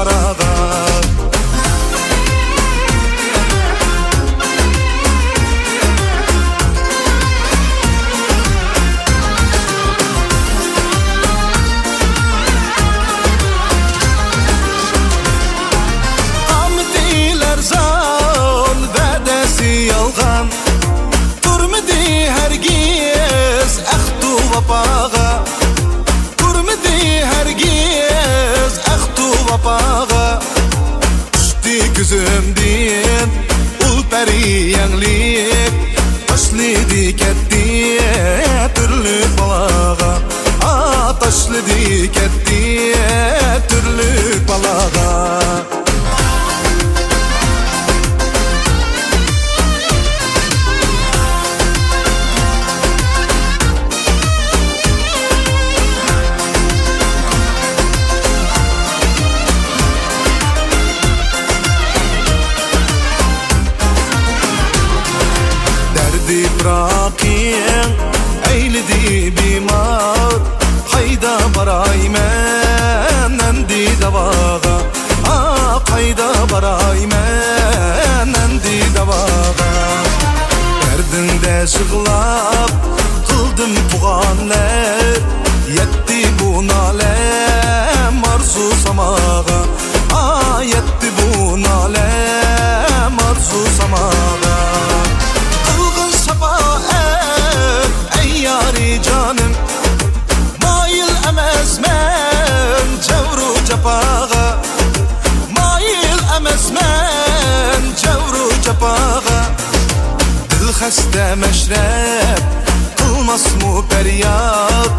arağa. Amdiler zan vedesi yalgan, turmidi hergiz ehtu vapağa. Turmidi hergiz ehtu vapağa. Düştü gözümden ul peri yanlik, taşlıdı ketti türlü balağa. Taşlıdı ketti türlü balağa. Derdi bırakayım, eyledi bimar. Hayda baray men, endi davağa. Hayda baray men, endi davağa. Derdinde şıglap, kıldım puğanlar. Yetti bu nalem arzu samağa. Yetti bu nalem arzu samağa. Canım mail emezmen cevru cepağa. Mail emezmen cevru cepağa. Dil heste meşrep kılmaz mı feryat.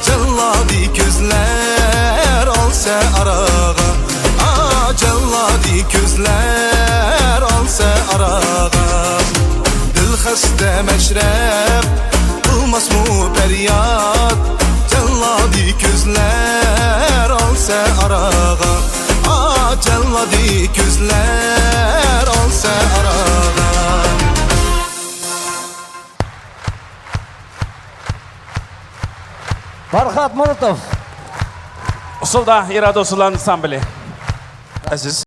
Celladi gözler alsa arağa. Celladi gözler alsa arağa. Dil heste meşrep kılmaz mı feryat. Celladi gözler alsa arağa. Celladi gözler alsa arağa. Farhat Molotov. Usulda İrade Usul Ansambli. Aziz.